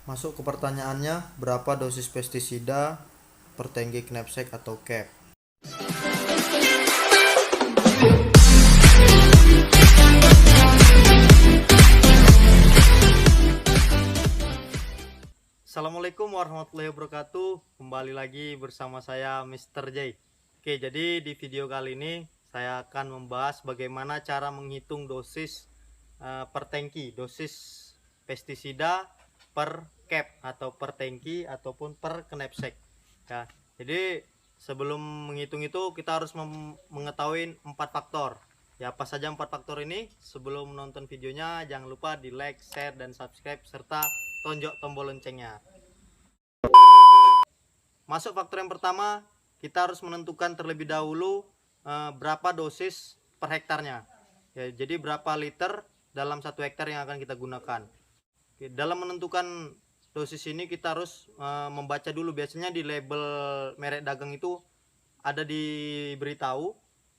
Masuk ke pertanyaannya, berapa dosis pestisida per tangki knapsack atau cap? Assalamualaikum warahmatullahi wabarakatuh. Kembali lagi bersama saya Mr. J. Oke, jadi di video kali ini saya akan membahas bagaimana cara menghitung dosis per tangki, dosis pestisida per cap atau per tangki ataupun per knapsack. Ya, jadi sebelum menghitung itu kita harus mengetahui 4 faktor. Ya, apa saja 4 faktor ini? Sebelum menonton videonya jangan lupa di like, share, dan subscribe serta tonjok tombol loncengnya. Masuk faktor yang pertama, kita harus menentukan terlebih dahulu berapa dosis per hektarnya. Ya, jadi berapa liter dalam 1 hektar yang akan kita gunakan. Oke, dalam menentukan dosis ini kita harus membaca dulu. Biasanya di label merek dagang itu ada diberitahu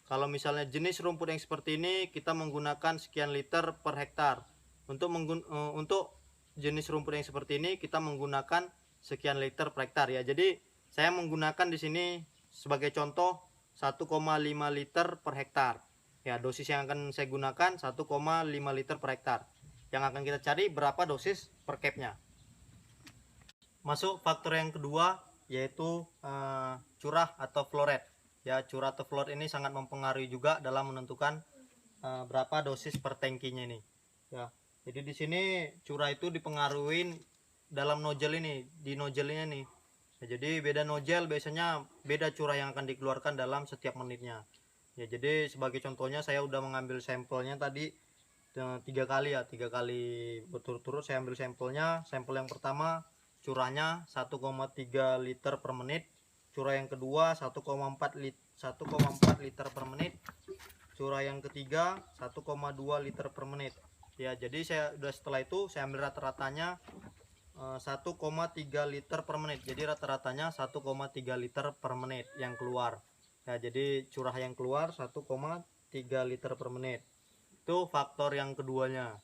kalau misalnya jenis rumput yang seperti ini kita menggunakan sekian liter per hektar. Untuk jenis rumput yang seperti ini kita menggunakan sekian liter per hektar ya. Jadi saya menggunakan di sini sebagai contoh 1,5 liter per hektar. Ya, dosis yang akan saya gunakan 1,5 liter per hektar. Yang akan kita cari berapa dosis per capnya. Masuk faktor yang kedua, yaitu curah atau flow rate. Ya, curah atau flow rate ini sangat mempengaruhi juga dalam menentukan berapa dosis per tangkinya ini. Ya, jadi di sini curah itu dipengaruhi dalam nozzle ini, di nozzle-nya nih. Ya, jadi beda nozzle biasanya beda curah yang akan dikeluarkan dalam setiap menitnya. Ya, jadi sebagai contohnya saya udah mengambil sampelnya tadi 3 kali ya, 3 kali berturut-turut saya ambil sampelnya. Sampel yang pertama curahnya 1,3 liter per menit, curah yang kedua 1,4 liter per menit, curah yang ketiga 1,2 liter per menit. Ya, jadi setelah itu saya ambil rata-ratanya 1,3 liter per menit. Jadi rata-ratanya 1,3 liter per menit yang keluar. Ya, jadi curah yang keluar 1,3 liter per menit. Itu faktor yang keduanya.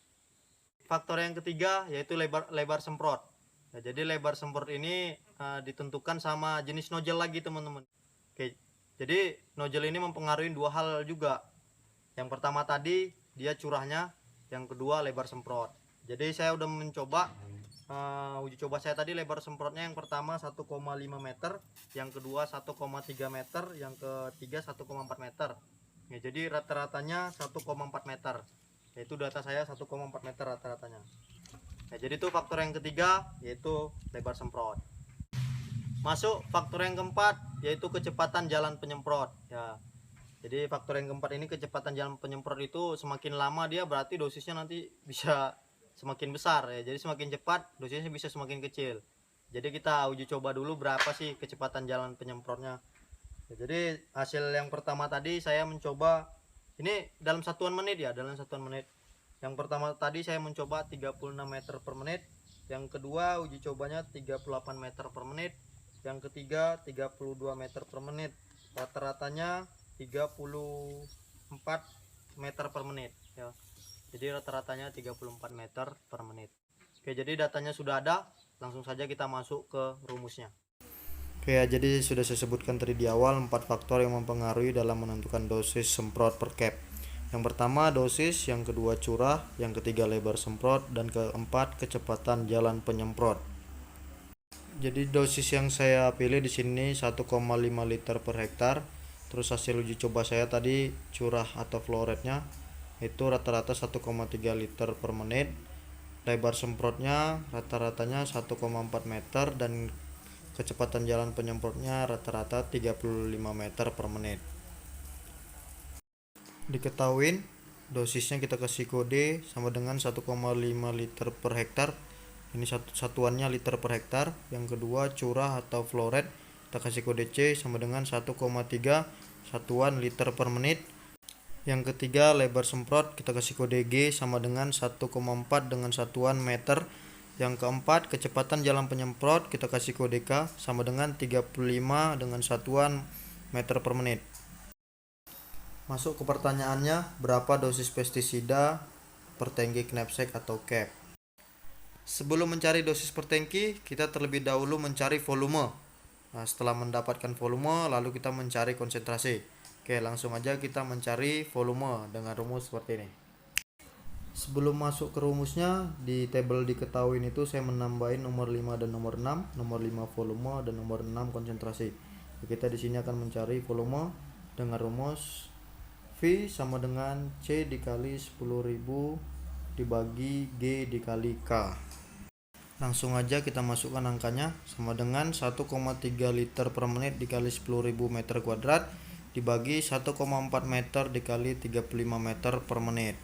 Faktor yang ketiga yaitu lebar semprot. Ya, jadi lebar semprot ini ditentukan sama jenis nozzle lagi, teman-teman. Oke, jadi nozzle ini mempengaruhi dua hal juga. Yang pertama tadi dia curahnya, yang kedua lebar semprot. Jadi saya udah mencoba uji coba saya tadi lebar semprotnya yang pertama 1,5 meter, yang kedua 1,3 meter, yang ketiga 1,4 meter. Ya, jadi rata-ratanya 1,4 meter. Yaitu data saya 1,4 meter rata-ratanya. Ya, jadi itu faktor yang ketiga yaitu lebar semprot. Masuk faktor yang keempat yaitu kecepatan jalan penyemprot. Ya, jadi faktor yang keempat ini kecepatan jalan penyemprot itu semakin lama dia berarti dosisnya nanti bisa semakin besar ya. Jadi semakin cepat dosisnya bisa semakin kecil. Jadi kita uji coba dulu berapa sih kecepatan jalan penyemprotnya. Ya, jadi hasil yang pertama tadi saya mencoba ini dalam satuan menit ya, dalam satuan menit. Yang pertama tadi saya mencoba 36 meter per menit, yang kedua uji cobanya 38 meter per menit, yang ketiga 32 meter per menit. Rata-ratanya 34 meter per menit ya. Jadi rata-ratanya 34 meter per menit. Oke, jadi datanya sudah ada, langsung saja kita masuk ke rumusnya. Oke ya, jadi sudah saya sebutkan tadi di awal 4 faktor yang mempengaruhi dalam menentukan dosis semprot per cap. Yang pertama dosis, yang kedua curah, yang ketiga lebar semprot, dan keempat kecepatan jalan penyemprot. Jadi dosis yang saya pilih di sini 1,5 liter per hektar. Terus hasil uji coba saya tadi curah atau flow rate-nya itu rata-rata 1,3 liter per menit. Lebar semprotnya rata-ratanya 1,4 meter dan kecepatan jalan penyemprotnya rata-rata 35 meter per menit. Diketahui dosisnya kita kasih kode sama dengan 1,5 liter per hektar. Ini satuannya liter per hektar. Yang kedua curah atau flow rate kita kasih kode C sama dengan 1,3 satuan liter per menit. Yang ketiga lebar semprot kita kasih kode G sama dengan 1,4 dengan satuan meter. Yang keempat kecepatan jalan penyemprot kita kasih kode K sama dengan 35 dengan satuan meter per menit. Masuk ke pertanyaannya, berapa dosis pestisida per tangki knapsack atau cap? Sebelum mencari dosis per tangki, kita terlebih dahulu mencari volume. Nah, setelah mendapatkan volume, lalu kita mencari konsentrasi. Oke, langsung aja kita mencari volume dengan rumus seperti ini. Sebelum masuk ke rumusnya, di tabel diketahui itu saya menambahin nomor 5 dan nomor 6, nomor 5 volume dan nomor 6 konsentrasi. Kita di sini akan mencari volume dengan rumus V sama dengan C dikali 10.000 dibagi G dikali K. Langsung aja kita masukkan angkanya, sama dengan 1,3 liter per menit dikali 10.000 meter kuadrat dibagi 1,4 meter dikali 35 meter per menit.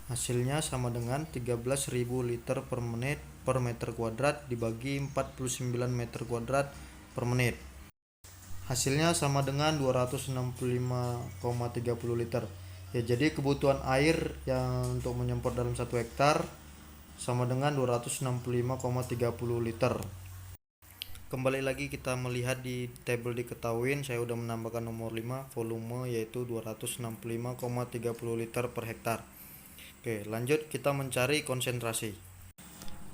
Hasilnya sama dengan 13.000 liter per menit per meter kuadrat dibagi 49 meter kuadrat per menit. Hasilnya sama dengan 265,30 liter. Ya, jadi kebutuhan air yang untuk menyemprot dalam 1 hektar sama dengan 265,30 liter. Kembali lagi kita melihat di tabel diketahui, saya udah menambahkan nomor 5 volume yaitu 265,30 liter per hektar. Oke, lanjut kita mencari konsentrasi.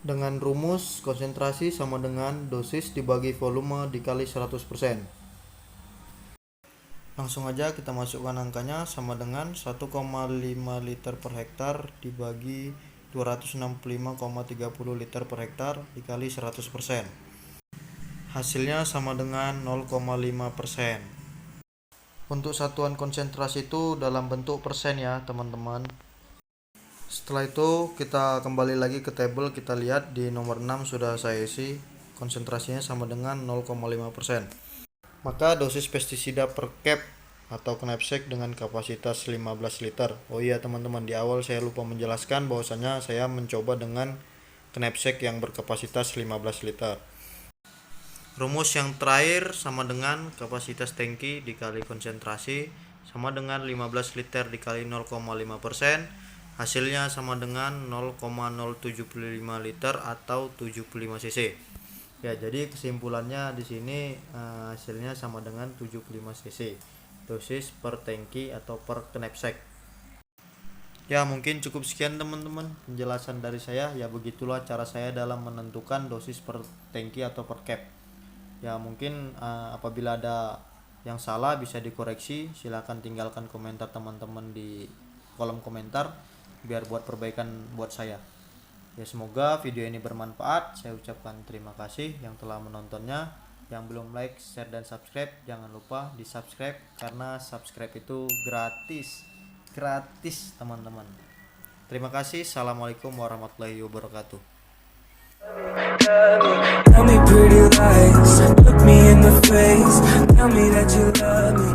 Dengan rumus konsentrasi sama dengan dosis dibagi volume dikali 100%. Langsung aja kita masukkan angkanya, sama dengan 1,5 liter per hektar dibagi 265,30 liter per hektar dikali 100%. Hasilnya sama dengan 0,5%. Untuk satuan konsentrasi itu dalam bentuk persen ya teman-teman. Setelah itu kita kembali lagi ke tabel, kita lihat di nomor 6 sudah saya isi konsentrasinya sama dengan 0,5%. Maka dosis pestisida per cap atau knapsack dengan kapasitas 15 liter. Oh iya teman-teman, di awal saya lupa menjelaskan bahwasanya saya mencoba dengan knapsack yang berkapasitas 15 liter. Rumus yang terakhir sama dengan kapasitas tangki dikali konsentrasi sama dengan 15 liter dikali 0,5%. Hasilnya sama dengan 0,075 liter atau 75 cc. Ya, jadi kesimpulannya di sini hasilnya sama dengan 75 cc. Dosis per tangki atau per knapsack. Ya, mungkin cukup sekian teman-teman penjelasan dari saya. Ya, begitulah cara saya dalam menentukan dosis per tangki atau per cap. Ya, mungkin apabila ada yang salah bisa dikoreksi, silahkan tinggalkan komentar teman-teman di kolom komentar biar buat perbaikan buat saya. Ya, semoga video ini bermanfaat. Saya ucapkan terima kasih yang telah menontonnya. Yang belum like, share, dan subscribe, jangan lupa di subscribe karena subscribe itu gratis teman-teman. Terima kasih. Assalamualaikum warahmatullahi wabarakatuh. Tell me pretty lies, look me in the face, tell me that you love me.